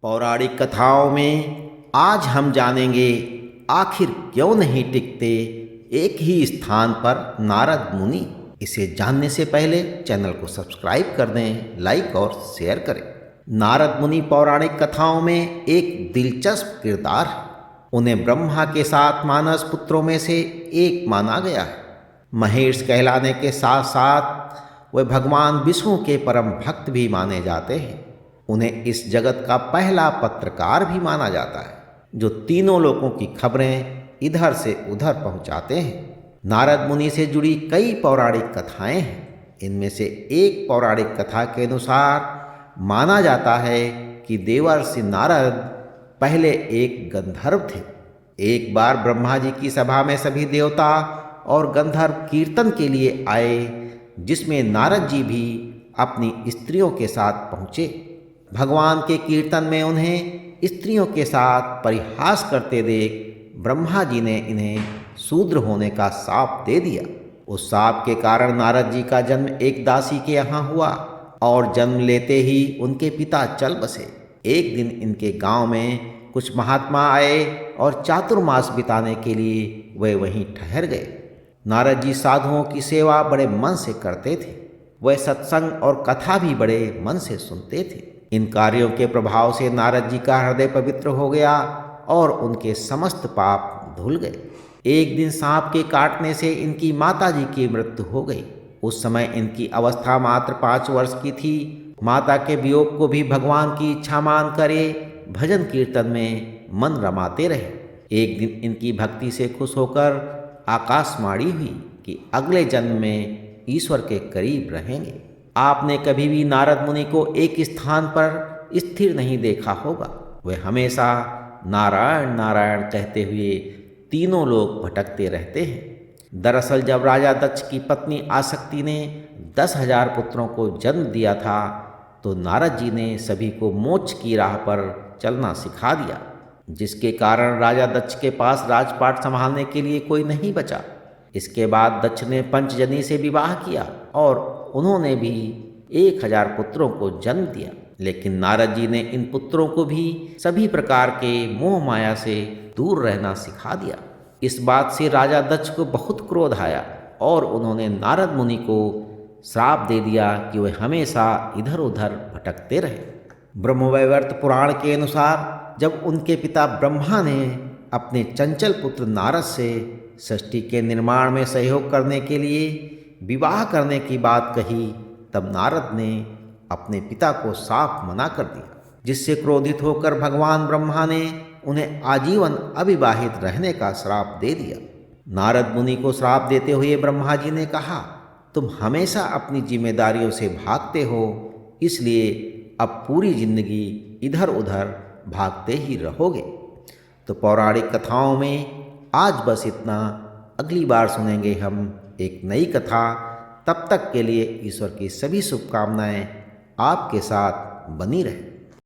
पौराणिक कथाओं में आज हम जानेंगे आखिर क्यों नहीं टिकते एक ही स्थान पर नारद मुनि। इसे जानने से पहले चैनल को सब्सक्राइब कर दें, लाइक और शेयर करें। नारद मुनि पौराणिक कथाओं में एक दिलचस्प किरदार है। उन्हें ब्रह्मा के 7 मानस पुत्रों में से एक माना गया है। महेश कहलाने के साथ साथ वे भगवान विष्णु के परम भक्त भी माने जाते हैं। उन्हें इस जगत का पहला पत्रकार भी माना जाता है, जो तीनों लोगों की खबरें इधर से उधर पहुंचाते हैं। नारद मुनि से जुड़ी कई पौराणिक कथाएं हैं। इनमें से एक पौराणिक कथा के अनुसार माना जाता है कि देवर्षि नारद पहले एक गंधर्व थे। एक बार ब्रह्मा जी की सभा में सभी देवता और गंधर्व कीर्तन के लिए आए, जिसमें नारद जी भी अपनी स्त्रियों के साथ पहुँचे। भगवान के कीर्तन में उन्हें स्त्रियों के साथ परिहास करते देख ब्रह्मा जी ने इन्हें शूद्र होने का शाप दे दिया। उस शाप के कारण नारद जी का जन्म एक दासी के यहाँ हुआ और जन्म लेते ही उनके पिता चल बसे। एक दिन इनके गांव में कुछ महात्मा आए और चातुर्मास बिताने के लिए वे वहीं ठहर गए। नारद जी साधुओं की सेवा बड़े मन से करते थे। वे सत्संग और कथा भी बड़े मन से सुनते थे। इन कार्यों के प्रभाव से नारद जी का हृदय पवित्र हो गया और उनके समस्त पाप धुल गए। एक दिन सांप के काटने से इनकी माता जी की मृत्यु हो गई। उस समय इनकी अवस्था मात्र 5 वर्ष की थी। माता के वियोग को भी भगवान की इच्छा मान करे भजन कीर्तन में मन रमाते रहे। एक दिन इनकी भक्ति से खुश होकर आकाशवाणी हुई कि अगले जन्म में ईश्वर के करीब रहेंगे। आपने कभी भी नारद मुनि को एक स्थान पर स्थिर नहीं देखा होगा। वे हमेशा नारायण नारायण कहते हुए तीनों लोग भटकते रहते हैं। दरअसल जब राजा दक्ष की पत्नी आसक्ति ने 10,000 पुत्रों को जन्म दिया था, तो नारद जी ने सभी को मोक्ष की राह पर चलना सिखा दिया, जिसके कारण राजा दक्ष के पास राजपाट संभालने के लिए कोई नहीं बचा। इसके बाद दक्ष ने पंचजनी से विवाह किया और उन्होंने भी 1,000 पुत्रों को जन्म दिया। लेकिन नारद जी ने इन पुत्रों को भी सभी प्रकार के मोह माया से दूर रहना सिखा दिया। इस बात से राजा दक्ष को बहुत क्रोध आया और उन्होंने नारद मुनि को श्राप दे दिया कि वे हमेशा इधर उधर भटकते रहे। ब्रह्मवैवर्त पुराण के अनुसार जब उनके पिता ब्रह्मा ने अपने चंचल पुत्र नारद से सृष्टि के निर्माण में सहयोग करने के लिए विवाह करने की बात कही, तब नारद ने अपने पिता को साफ मना कर दिया, जिससे क्रोधित होकर भगवान ब्रह्मा ने उन्हें आजीवन अविवाहित रहने का श्राप दे दिया। नारद मुनि को श्राप देते हुए ब्रह्मा जी ने कहा, तुम हमेशा अपनी जिम्मेदारियों से भागते हो, इसलिए अब पूरी जिंदगी इधर उधर भागते ही रहोगे। तो पौराणिक कथाओं में आज बस इतना। अगली बार सुनेंगे हम एक नई कथा। तब तक के लिए ईश्वर की सभी शुभकामनाएं आपके साथ बनी रहे।